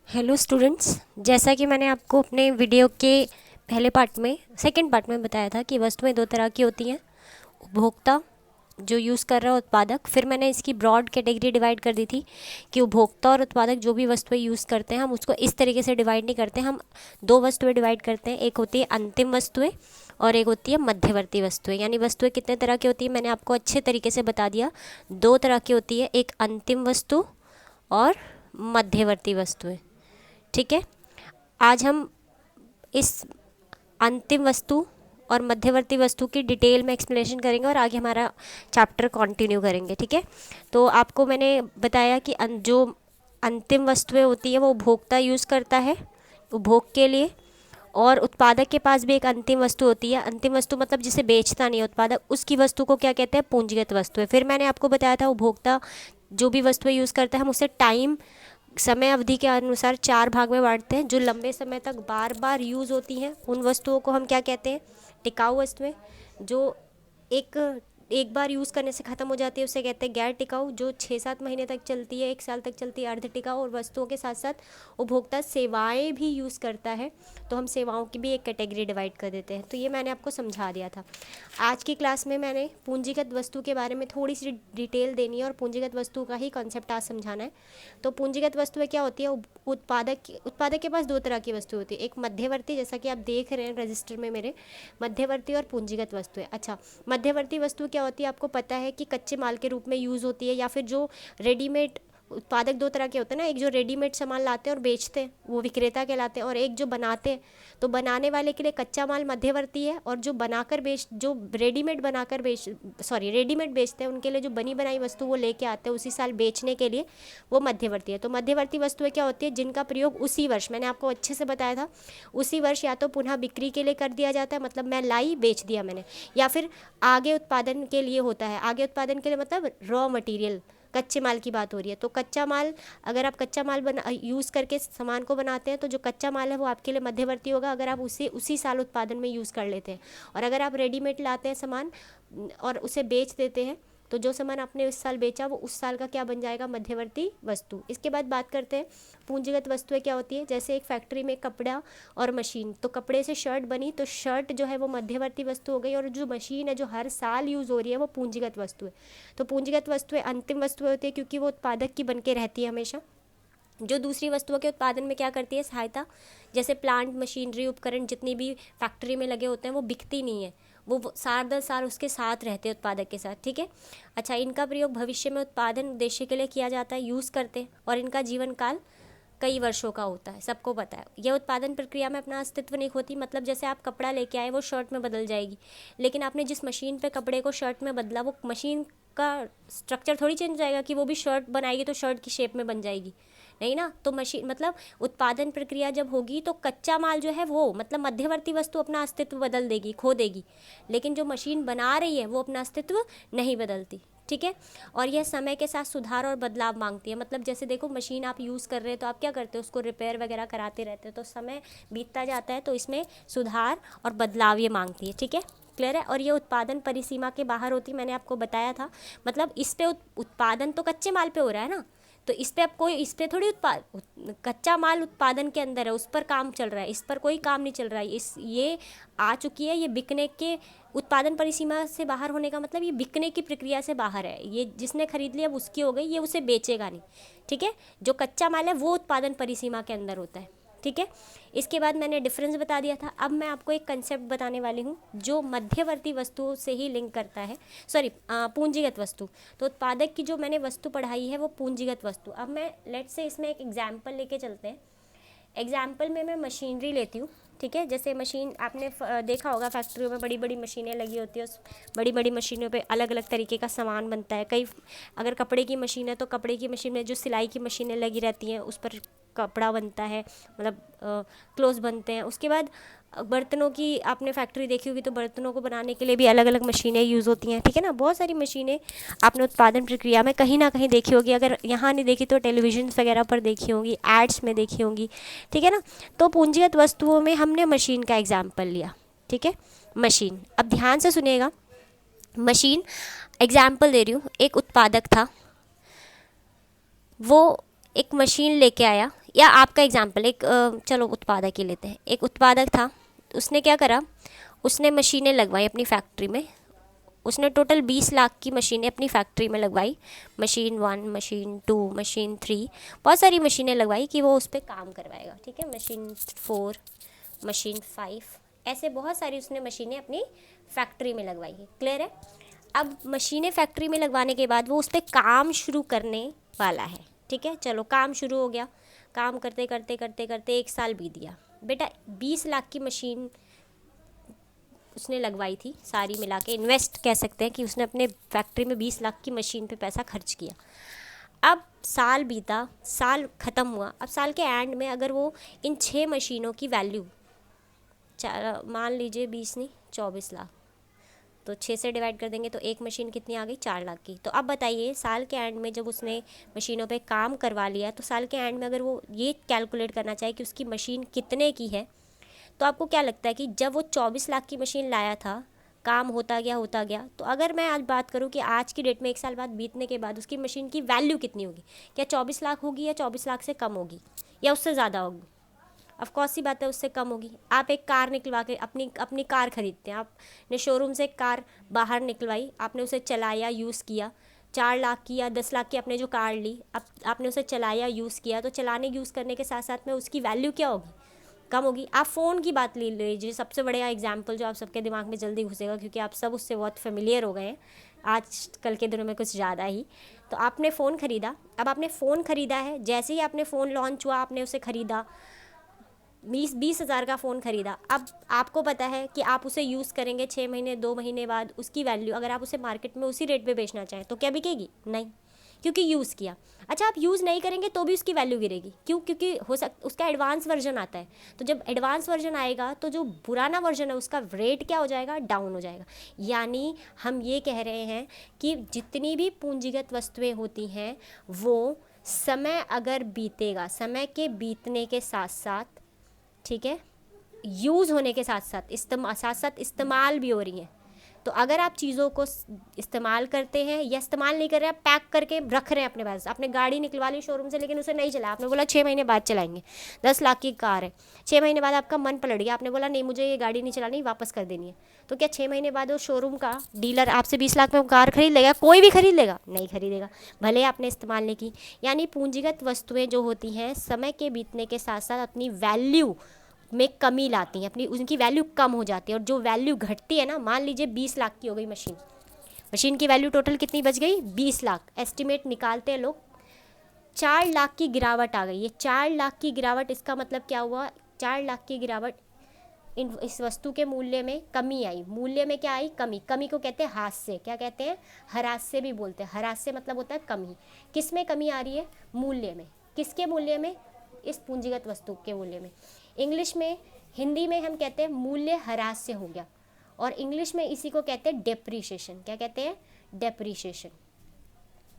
Hello students, जैसा कि मैंने आपको अपने वीडियो के पहले पार्ट में सेकंड पार्ट में बताया था कि वस्तुएं दो तरह की होती हैं। उपभोक्ता जो यूज़ कर रहा है, उत्पादक। फिर मैंने इसकी ब्रॉड कैटेगरी डिवाइड कर दी थी कि उपभोक्ता और उत्पादक जो भी वस्तुएं यूज़ करते हैं हम उसको इस तरीके से डिवाइड नहीं करते। हम दो वस्तुएं डिवाइड करते हैं, एक होती है अंतिम वस्तुएं और एक होती है मध्यवर्ती वस्तुएं। यानी वस्तुएं कितने तरह की होती है मैंने आपको अच्छे तरीके से बता दिया। दो तरह की होती है, एक अंतिम वस्तु और मध्यवर्ती वस्तुएं। ठीक है, आज हम इस अंतिम वस्तु और मध्यवर्ती वस्तु की डिटेल में एक्सप्लेनेशन करेंगे और आगे हमारा चैप्टर कंटिन्यू करेंगे। ठीक है, तो आपको मैंने बताया कि जो अंतिम वस्तुएं होती है वो उपभोक्ता यूज़ करता है उपभोग के लिए, और उत्पादक के पास भी एक अंतिम वस्तु होती है। अंतिम वस्तु मतलब जिसे बेचता नहीं है उत्पादक, उसकी वस्तु को क्या कहते हैं? पूंजीगत वस्तुएं। फिर मैंने आपको बताया था उपभोक्ता जो भी वस्तुएं यूज़ करता है हम उसे टाइम समय अवधि के अनुसार चार भाग में बांटते हैं। जो लंबे समय तक बार बार यूज़ होती हैं उन वस्तुओं को हम क्या कहते हैं? टिकाऊ वस्तुएं। जो एक एक बार यूज़ करने से ख़त्म हो जाती है उसे कहते हैं गैर टिकाऊ। जो 6-7 महीने तक चलती है, 1 साल तक चलती है, अर्ध टिकाऊ। और वस्तुओं के साथ साथ उपभोक्ता सेवाएं भी यूज़ करता है तो हम सेवाओं की भी एक कैटेगरी डिवाइड कर देते हैं। तो ये मैंने आपको समझा दिया था। आज की क्लास में मैंने पूंजीगत वस्तु के बारे में थोड़ी सी डिटेल देनी है और पूंजीगत वस्तु का ही कॉन्सेप्ट आज समझाना है। तो पूंजीगत वस्तुएं क्या होती है? उत्पादक के पास दो तरह की वस्तु होती है, एक मध्यवर्ती, जैसा कि आप देख रहे हैं रजिस्टर में मेरे, मध्यवर्ती और पूंजीगत वस्तुएं। अच्छा, मध्यवर्ती वस्तु क्या होती है? आपको पता है कि कच्चे माल के रूप में यूज़ होती है, या फिर जो रेडीमेड। उत्पादक दो तरह के होते हैं ना, एक जो रेडीमेड सामान लाते हैं और बेचते हैं वो विक्रेता कहलाते हैं, और एक जो बनाते हैं। तो बनाने वाले के लिए कच्चा माल मध्यवर्ती है, और जो रेडीमेड बेचते हैं उनके लिए जो बनी बनाई वस्तु वो लेके आते हैं उसी साल बेचने के लिए, वो मध्यवर्ती है। तो मध्यवर्ती वस्तुएं क्या होती है? जिनका प्रयोग उसी वर्ष, मैंने आपको अच्छे से बताया था, उसी वर्ष या तो पुनः बिक्री के लिए कर दिया जाता है, मतलब मैं लाई बेच दिया मैंने, या फिर आगे उत्पादन के लिए होता है। आगे उत्पादन के लिए मतलब रॉ मटेरियल, कच्चे माल की बात हो रही है। तो कच्चा माल, अगर आप कच्चा माल यूज़ करके सामान को बनाते हैं तो जो कच्चा माल है वो आपके लिए मध्यवर्ती होगा, अगर आप उसे उसी साल उत्पादन में यूज़ कर लेते हैं। और अगर आप रेडीमेड लाते हैं सामान और उसे बेच देते हैं तो जो सामान आपने उस साल बेचा वो उस साल का क्या बन जाएगा? मध्यवर्ती वस्तु। इसके बाद बात करते हैं पूंजीगत वस्तुएं क्या होती है। जैसे एक फैक्ट्री में कपड़ा और मशीन, तो कपड़े से शर्ट बनी तो शर्ट जो है वो मध्यवर्ती वस्तु हो गई, और जो मशीन है जो हर साल यूज़ हो रही है वो पूंजीगत वस्तु है। तो पूंजीगत वस्तुएं अंतिम वस्तुएं होती है क्योंकि वो उत्पादक की बन के रहती है हमेशा। जो दूसरी वस्तुओं के उत्पादन में क्या करती है? सहायता। जैसे प्लांट, मशीनरी, उपकरण जितनी भी फैक्ट्री में लगे होते हैं वो बिकती नहीं है, वो साल दर साल उसके साथ रहते हैं उत्पादक के साथ। ठीक है। अच्छा, इनका प्रयोग भविष्य में उत्पादन उद्देश्य के लिए किया जाता है, यूज़ करते हैं, और इनका जीवन काल कई वर्षों का होता है, सबको पता है। यह उत्पादन प्रक्रिया में अपना अस्तित्व नहीं खोती। मतलब जैसे आप कपड़ा लेके आए वो शर्ट में बदल जाएगी, लेकिन आपने जिस मशीन पे कपड़े को शर्ट में बदला वो मशीन का स्ट्रक्चर थोड़ी चेंज हो जाएगा कि वो भी शर्ट बनाएगी तो शर्ट की शेप में बन जाएगी, नहीं ना। तो मशीन मतलब उत्पादन प्रक्रिया जब होगी तो कच्चा माल जो है वो मतलब मध्यवर्ती वस्तु अपना अस्तित्व बदल देगी, खो देगी, लेकिन जो मशीन बना रही है वो अपना अस्तित्व नहीं बदलती। ठीक है। और यह समय के साथ सुधार और बदलाव मांगती है। मतलब जैसे देखो, मशीन आप यूज़ कर रहे हैं तो आप क्या करते हो? उसको रिपेयर वगैरह कराते रहते हो, तो समय बीतता जाता है तो इसमें सुधार और बदलाव ये मांगती है। ठीक है, क्लियर है। और ये उत्पादन परिसीमा के बाहर होती, मैंने आपको बताया था। मतलब इस पे उत्पादन तो कच्चे माल पे हो रहा है ना, तो इस पे अब कोई, इस पे थोड़ी कच्चा माल उत्पादन के अंदर है, उस पर काम चल रहा है, इस पर कोई काम नहीं चल रहा है। ये आ चुकी है, ये बिकने के, उत्पादन परिसीमा से बाहर होने का मतलब ये बिकने की प्रक्रिया से बाहर है। ये जिसने खरीद लिया अब उसकी हो गई, ये उसे बेचेगा नहीं। ठीक है। जो कच्चा माल है वो उत्पादन परिसीमा के अंदर होता है। ठीक है। इसके बाद मैंने डिफरेंस बता दिया था। अब मैं आपको एक कंसेप्ट बताने वाली हूँ जो मध्यवर्ती वस्तुओं से ही लिंक करता है, पूंजीगत वस्तु। तो उत्पादक की जो मैंने वस्तु पढ़ाई है वो पूंजीगत वस्तु। अब मैं लेट्स से इसमें एक एग्जाम्पल लेके चलते हैं। एग्जाम्पल में मैं मशीनरी लेती हूँ। ठीक है। जैसे मशीन आपने देखा होगा फैक्ट्रियों में बड़ी बड़ी मशीनें लगी होती है, उस बड़ी बड़ी मशीनों पे अलग अलग तरीके का सामान बनता है। कई, अगर कपड़े की मशीन है तो कपड़े की मशीन में जो सिलाई की मशीनें लगी रहती हैं उस पर कपड़ा बनता है, मतलब क्लोथ बनते हैं। उसके बाद बर्तनों की आपने फैक्ट्री देखी होगी तो बर्तनों को बनाने के लिए भी अलग अलग मशीनें यूज़ होती हैं। ठीक है ना, बहुत सारी मशीनें आपने उत्पादन प्रक्रिया में कहीं ना कहीं देखी होगी। अगर यहाँ नहीं देखी तो टेलीविजन वगैरह पर देखी होंगी, एड्स में देखी होंगी। ठीक है ना। तो पूंजीगत वस्तुओं में हमने मशीन का एग्जाम्पल लिया। ठीक है, मशीन। अब ध्यान से सुनिएगा, मशीन एग्जाम्पल दे रही हूँ। एक उत्पादक था, वो एक मशीन लेके आया, या आपका एग्जाम्पल एक चलो उत्पादक ही लेते हैं, एक उत्पादक था, उसने क्या करा, उसने मशीनें लगवाई अपनी फैक्ट्री में, उसने टोटल 20 लाख की मशीनें अपनी फैक्ट्री में लगवाई, मशीन 1, मशीन 2, मशीन 3, बहुत सारी मशीनें लगवाई कि वो उस पर काम करवाएगा, ठीक है, मशीन 4, मशीन 5, ऐसे बहुत सारी उसने मशीनें अपनी फैक्ट्री में लगवाई है। क्लियर है? अब मशीनें फैक्ट्री में लगवाने के बाद वो उस पर काम शुरू करने वाला है, ठीक है, चलो काम शुरू हो गया, काम करते करते करते करते 1 साल बीत गया। बेटा 20 लाख की मशीन उसने लगवाई थी, सारी मिला के इन्वेस्ट कह सकते हैं कि उसने अपने फैक्ट्री में 20 लाख की मशीन पे पैसा खर्च किया। अब साल बीता, साल ख़त्म हुआ, अब साल के एंड में अगर वो इन 6 मशीनों की वैल्यू मान लीजिए 20 नहीं 24 लाख, तो 6 से डिवाइड कर देंगे तो एक मशीन कितनी आ गई, 4 लाख की। तो अब बताइए साल के एंड में जब उसने मशीनों पे काम करवा लिया, तो साल के एंड में अगर वो ये कैलकुलेट करना चाहे कि उसकी मशीन कितने की है, तो आपको क्या लगता है कि जब वो 24 लाख की मशीन लाया था, काम होता गया, तो अगर मैं आज बात करूं कि आज की डेट में 1 साल बाद बीतने के बाद उसकी मशीन की वैल्यू कितनी होगी, क्या 24 लाख होगी या 24 लाख से कम होगी या उससे ज़्यादा होगी? ऑफ कोर्स सी बात है, उससे कम होगी। आप एक कार निकलवा के अपनी कार खरीदते हैं, आपने शोरूम से एक कार बाहर निकलवाई, आपने उसे चलाया, यूज़ किया, 4 लाख की या 10 लाख की आपने जो कार ली, अब आपने उसे चलाया, यूज़ किया, तो चलाने यूज़ करने के साथ साथ में उसकी वैल्यू क्या होगी, कम होगी। आप फ़ोन की बात ले लीजिए, सबसे बढ़िया एग्जाम्पल जो आप सबके दिमाग में जल्दी घुसेगा, क्योंकि आप सब उससे बहुत फेमिलियर हो गए हैं आज कल के दिनों में कुछ ज़्यादा ही। तो आपने फ़ोन ख़रीदा, अब आपने फ़ोन ख़रीदा है, जैसे ही आपने फ़ोन लॉन्च हुआ आपने उसे ख़रीदा, 20 हज़ार का फ़ोन ख़रीदा। अब आपको पता है कि आप उसे यूज़ करेंगे 6 महीने 2 महीने बाद उसकी वैल्यू, अगर आप उसे मार्केट में उसी रेट पे बेचना चाहें तो क्या बिकेगी? नहीं, क्योंकि यूज़ किया। अच्छा, आप यूज़ नहीं करेंगे तो भी उसकी वैल्यू गिरेगी, क्यों? क्योंकि उसका एडवांस वर्जन आता है, तो जब एडवांस वर्जन आएगा तो जो पुराना वर्जन है उसका रेट क्या हो जाएगा, डाउन हो जाएगा। यानी हम ये कह रहे हैं कि जितनी भी पूंजीगत वस्तुएं होती हैं वो समय अगर बीतेगा, समय के बीतने के साथ साथ, ठीक है, यूज़ होने के साथ साथ इस्तेमाल भी हो रही हैं। तो अगर आप चीज़ों को इस्तेमाल करते हैं या इस्तेमाल नहीं कर रहे हैं, आप पैक करके रख रहे हैं अपने पास, आपने गाड़ी निकलवा ली शोरूम से लेकिन उसे नहीं चला, आपने बोला 6 महीने बाद चलाएंगे, 10 लाख की कार है, 6 महीने बाद आपका मन पलट गया, आपने बोला नहीं मुझे ये गाड़ी नहीं चलानी, वापस कर देनी है, तो क्या 6 महीने बाद वो शोरूम का डीलर आपसे 20 लाख में कार खरीद लेगा? कोई भी खरीद लेगा? नहीं खरीदेगा, भले आपने इस्तेमाल नहीं की। यानी पूंजीगत वस्तुएं जो होती हैं समय के बीतने के साथ साथ अपनी वैल्यू में कमी लाती हैं, अपनी उनकी वैल्यू कम हो जाती है, और जो वैल्यू घटती है ना, मान लीजिए 20 लाख की हो गई मशीन की वैल्यू टोटल कितनी बच गई, 20 लाख, एस्टिमेट निकालते हैं लोग, 4 लाख की गिरावट आ गई। ये 4 लाख की गिरावट, इसका मतलब क्या हुआ, 4 लाख की गिरावट, इस वस्तु के मूल्य में कमी आई। मूल्य में क्या आई, कमी। कमी को कहते हैं हास्य, क्या कहते हैं, हरास्य भी बोलते हैं। हरास्य मतलब होता है कमी। किस में कमी आ रही है, मूल्य में। किसके मूल्य में, इस पूंजीगत वस्तु के मूल्य में। इंग्लिश में, हिंदी में हम कहते हैं मूल्य ह्रास हो गया, और इंग्लिश में इसी को कहते हैं डेप्रीशिएशन। क्या कहते हैं, डेप्रीशिएशन।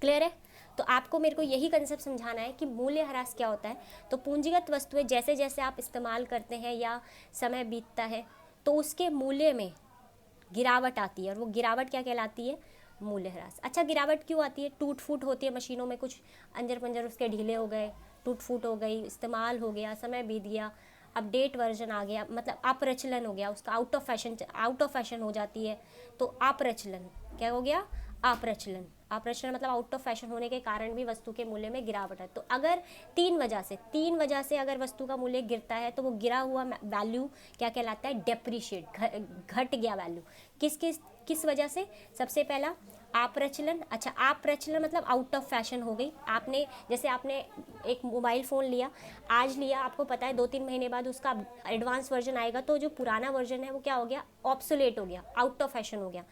क्लियर है? तो आपको मेरे को यही कंसेप्ट समझाना है कि मूल्य ह्रास क्या होता है। तो पूंजीगत वस्तुएं जैसे जैसे आप इस्तेमाल करते हैं या समय बीतता है तो उसके मूल्य में गिरावट आती है, और वो गिरावट क्या कहलाती है, मूल्य ह्रास। अच्छा, गिरावट क्यों आती है, टूट फूट होती है मशीनों में, कुछ अंजर पंजर उसके ढीले हो गए, टूट फूट हो गई, इस्तेमाल हो गया, समय बीत गया, अपडेट वर्जन आ गया, मतलब अप्रचलन हो गया उसका, आउट ऑफ फैशन हो जाती है, तो अप्रचलन क्या हो गया, अप्रचलन मतलब आउट ऑफ फैशन होने के कारण भी वस्तु के मूल्य में गिरावट है। तो अगर तीन वजह से अगर वस्तु का मूल्य गिरता है तो वो गिरा हुआ वैल्यू क्या कहलाता है, डेप्रीशिएट, घट गया वैल्यू। किस वजह से, सबसे पहला अप्रचलन। अच्छा, अप्रचलन मतलब आउट ऑफ फैशन हो गई। आपने एक मोबाइल फ़ोन लिया, आज लिया, आपको पता है 2-3 महीने बाद उसका एडवांस वर्जन आएगा, तो जो पुराना वर्जन है वो क्या हो गया, ऑब्सोलेट हो गया, आउट ऑफ फैशन हो गया।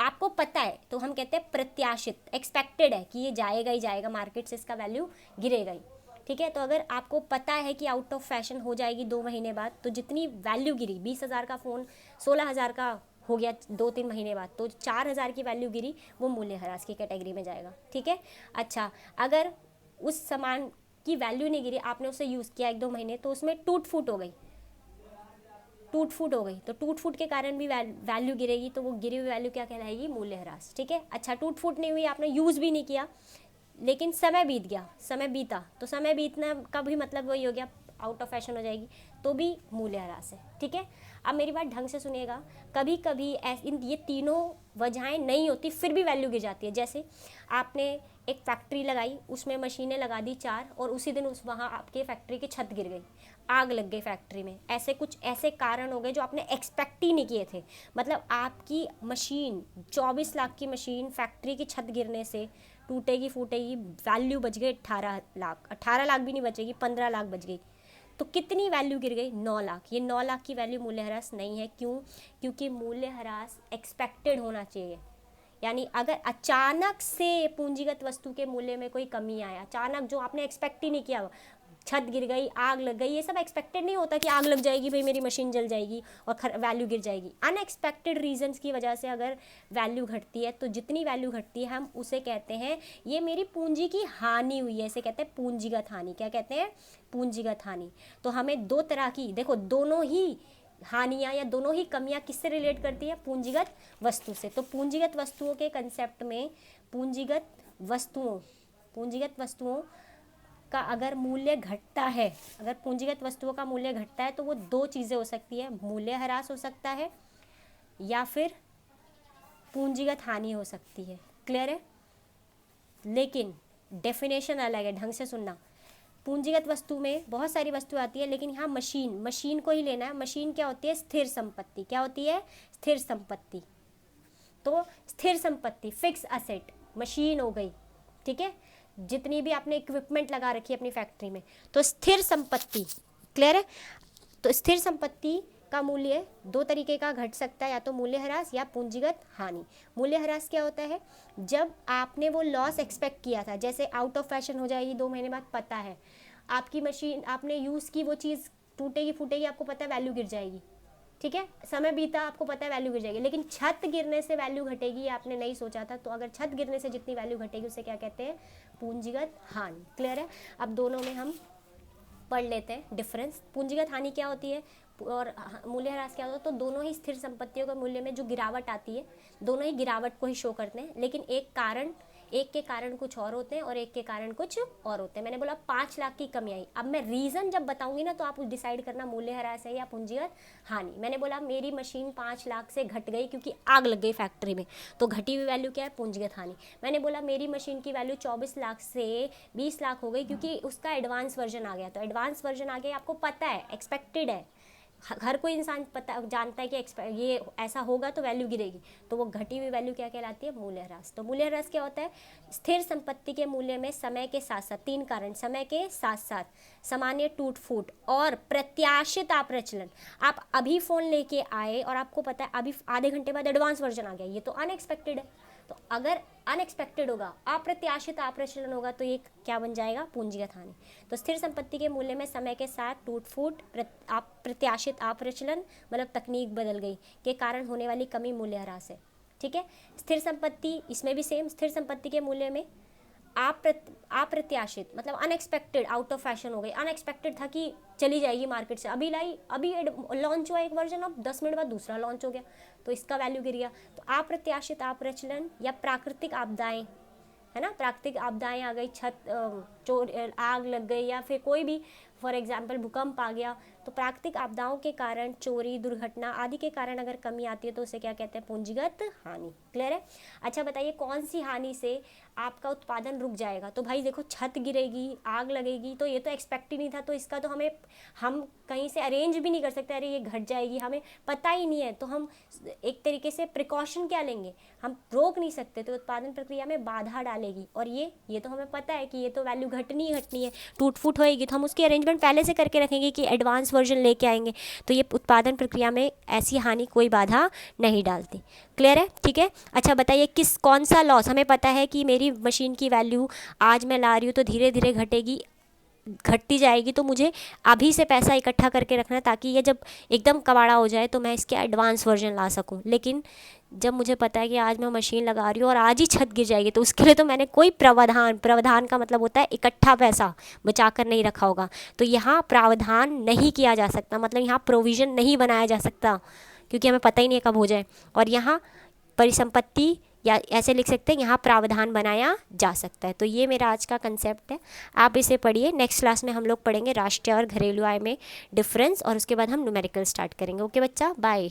आपको पता है तो हम कहते हैं प्रत्याशित, एक्सपेक्टेड है कि ये जाएगा ही जाएगा, मार्केट से इसका वैल्यू गिरेगा ही। ठीक है, तो अगर आपको पता है कि आउट ऑफ फैशन हो जाएगी 2 महीने बाद, तो जितनी वैल्यू गिरी, 20,000 का फ़ोन 16,000 का हो गया 2-3 महीने बाद, तो 4,000 की वैल्यू गिरी, वो मूल्य ह्रास की कैटेगरी में जाएगा। ठीक है। अच्छा, अगर उस सामान की वैल्यू नहीं गिरी, आपने उसे यूज़ किया 1-2 महीने, तो उसमें टूट फूट हो गई, तो टूट फूट के कारण भी वैल्यू गिरेगी, तो वो गिरी हुई वैल्यू क्या कहलाएगी, मूल्य ह्रास। ठीक है। अच्छा, टूट फूट नहीं हुई, आपने यूज़ भी नहीं किया, लेकिन समय बीत गया, समय बीता, तो समय बीतने का भी मतलब वही हो गया, आउट ऑफ फैशन हो जाएगी, तो भी मूल्यह्रास है। ठीक है, अब मेरी बात ढंग से सुनिएगा। कभी कभी ये तीनों वजहें नहीं होती फिर भी वैल्यू गिर जाती है। जैसे आपने एक फैक्ट्री लगाई, उसमें मशीनें लगा दी 4 और उसी दिन वहाँ आपके फैक्ट्री की छत गिर गई, आग लग गई फैक्ट्री में। ऐसे कुछ ऐसे कारण हो गए जो आपने एक्सपेक्ट ही नहीं किए थे। मतलब आपकी मशीन 24 लाख की मशीन फैक्ट्री की छत गिरने से टूटेगी फूटेगी, वैल्यू बच गई 18 लाख, 18 लाख भी नहीं बचेगी, 15 लाख बच गई। तो कितनी वैल्यू गिर गई? 9 लाख। ये 9 लाख की वैल्यू मूल्यह्रास नहीं है। क्यों? क्योंकि मूल्यह्रास एक्सपेक्टेड होना चाहिए। यानी अगर अचानक से पूंजीगत वस्तु के मूल्य में कोई कमी आया, अचानक जो आपने एक्सपेक्ट ही नहीं किया, छत गिर गई, आग लग गई, ये सब एक्सपेक्टेड नहीं होता कि आग लग जाएगी भाई मेरी मशीन जल जाएगी और वैल्यू गिर जाएगी। अनएक्सपेक्टेड रीजंस की वजह से अगर वैल्यू घटती है, तो जितनी वैल्यू घटती है हम उसे कहते हैं ये मेरी पूंजी की हानि हुई है, इसे कहते हैं पूंजीगत हानि। क्या कहते हैं? पूंजीगत हानि। तो हमें दो तरह की, देखो दोनों ही हानियाँ या दोनों ही कमियाँ किससे रिलेट करती है? पूंजीगत वस्तु से। तो पूंजीगत वस्तुओं के कंसेप्ट में पूंजीगत वस्तुओं का अगर मूल्य घटता है, अगर पूंजीगत वस्तुओं का मूल्य घटता है, तो वो दो चीज़ें हो सकती है, मूल्यह्रास हो सकता है या फिर पूंजीगत हानि हो सकती है। क्लियर है? लेकिन डेफिनेशन अलग है, ढंग से सुनना। पूंजीगत वस्तु में बहुत सारी वस्तु आती है, लेकिन यहाँ मशीन को ही लेना है। मशीन क्या होती है? स्थिर संपत्ति। क्या होती है? स्थिर संपत्ति। तो स्थिर संपत्ति, फिक्स असेट, मशीन हो गई। ठीक है, जितनी भी आपने इक्विपमेंट लगा रखी है अपनी फैक्ट्री में, तो स्थिर संपत्ति। क्लियर है? तो स्थिर संपत्ति का मूल्य दो तरीके का घट सकता है, या तो मूल्यह्रास या पूंजीगत हानि। मूल्यह्रास क्या होता है? जब आपने वो लॉस एक्सपेक्ट किया था, जैसे आउट ऑफ फैशन हो जाएगी 2 महीने बाद, पता है आपकी मशीन आपने यूज़ की, वो चीज़ टूटेगी फूटेगी, आपको पता है वैल्यू गिर जाएगी। ठीक है, समय बीता, आपको पता है वैल्यू गिर जाएगी, लेकिन छत गिरने से वैल्यू घटेगी, आपने नहीं सोचा था। तो अगर छत गिरने से जितनी वैल्यू घटेगी उसे क्या कहते हैं? पूंजीगत हानि। क्लियर है? अब दोनों में हम पढ़ लेते हैं डिफरेंस। पूंजीगत हानि क्या होती है और मूल्यह्रास क्या होता है? तो दोनों ही स्थिर संपत्तियों के मूल्य में जो गिरावट आती है, दोनों ही गिरावट को ही शो करते हैं, लेकिन एक के कारण कुछ और होते हैं और एक के कारण कुछ और होते हैं। मैंने बोला 5 लाख की कमी आई, अब मैं रीज़न जब बताऊंगी ना, तो आप डिसाइड करना मूल्यह्रास है या पूंजीगत हानि। मैंने बोला मेरी मशीन 5 लाख से घट गई क्योंकि आग लग गई फैक्ट्री में, तो घटी हुई वैल्यू क्या है? पूंजीगत हानि। मैंने बोला मेरी मशीन की वैल्यू 24 लाख से 20 लाख हो गई क्योंकि उसका एडवांस वर्जन आ गया। तो एडवांस वर्जन आ गया, आपको पता है, एक्सपेक्टेड है, हर कोई इंसान जानता है कि ये ऐसा होगा तो वैल्यू गिरेगी, तो वो घटी हुई वैल्यू क्या कहलाती है? मूल्यह्रास। तो मूल्यह्रास क्या होता है? स्थिर संपत्ति के मूल्य में समय के साथ साथ, 3 कारण, समय के साथ साथ सामान्य टूट फूट और प्रत्याशित अप्रचलन। आप अभी फ़ोन लेके आए और आपको पता है अभी आधे घंटे बाद एडवांस वर्जन आ गया, ये तो अनएक्सपेक्टेड है। तो अगर अनएक्सपेक्टेड होगा, अप्रत्याशित अप्रचलन होगा, तो ये क्या बन जाएगा? पूंजीगत हानि। तो स्थिर संपत्ति के मूल्य में समय के साथ टूट फूट, प्रत्याशित अप्रचलन मतलब तकनीक बदल गई के कारण होने वाली कमी मूल्यह्रास है। ठीक है, स्थिर संपत्ति, इसमें भी सेम, स्थिर संपत्ति के मूल्य में अप्रत्याशित मतलब अनएक्सपेक्टेड, आउट ऑफ फैशन हो गई, अनएक्सपेक्टेड था कि चली जाएगी मार्केट से, अभी लाई, अभी लॉन्च हुआ एक वर्जन, अब 10 मिनट बाद दूसरा लॉन्च हो गया, तो इसका वैल्यू गिर गया। तो अप्रत्याशित अप्रचलन या प्राकृतिक आपदाएं, है ना, प्राकृतिक आपदाएं आ गई, छत आग लग गई या फिर कोई भी फॉर एग्जाम्पल भूकंप आ गया, तो प्राकृतिक आपदाओं के कारण, चोरी, दुर्घटना आदि के कारण अगर कमी आती है तो उसे क्या कहते हैं? पूंजीगत हानि। क्लियर है? अच्छा बताइए, कौन सी हानि से आपका उत्पादन रुक जाएगा? तो भाई देखो, छत गिरेगी, आग लगेगी, तो ये तो एक्सपेक्ट ही नहीं था, तो इसका तो हम कहीं से अरेंज भी नहीं कर सकते, अरे ये घट जाएगी, हमें पता ही नहीं है, तो हम एक तरीके से प्रिकॉशन क्या लेंगे? हम रोक नहीं सकते, तो उत्पादन प्रक्रिया में बाधा डालेगी। और ये तो हमें पता है कि ये तो वैल्यू घटनी है, टूट फूट होएगी, तो हम उसकी अरेंजमेंट पहले से करके रखेंगे कि एडवांस वर्जन लेके आएंगे, तो ये उत्पादन प्रक्रिया में ऐसी हानि कोई बाधा नहीं डालती। क्लियर है? ठीक है। अच्छा बताइए, कौन सा लॉस? हमें पता है कि मेरी मशीन की वैल्यू आज मैं ला रही हूँ तो धीरे धीरे घटती जाएगी, तो मुझे अभी से पैसा इकट्ठा करके रखना है ताकि ये जब एकदम कबाड़ा हो जाए तो मैं इसके एडवांस वर्जन ला सकूं। लेकिन जब मुझे पता है कि आज मैं मशीन लगा रही हूँ और आज ही छत गिर जाएगी, तो उसके लिए तो मैंने कोई प्रावधान का मतलब होता है इकट्ठा पैसा बचा कर नहीं रखा होगा, तो यहाँ प्रावधान नहीं किया जा सकता, मतलब यहाँ प्रोविज़न नहीं बनाया जा सकता, क्योंकि हमें पता ही नहीं कब हो जाए। और यहाँ परिसंपत्ति या ऐसे लिख सकते हैं यहाँ प्रावधान बनाया जा सकता है। तो ये मेरा आज का कंसेप्ट है, आप इसे पढ़िए। नेक्स्ट क्लास में हम लोग पढ़ेंगे राष्ट्रीय और घरेलू आय में डिफरेंस, और उसके बाद हम न्यूमेरिकल स्टार्ट करेंगे। ओके बच्चा, बाय।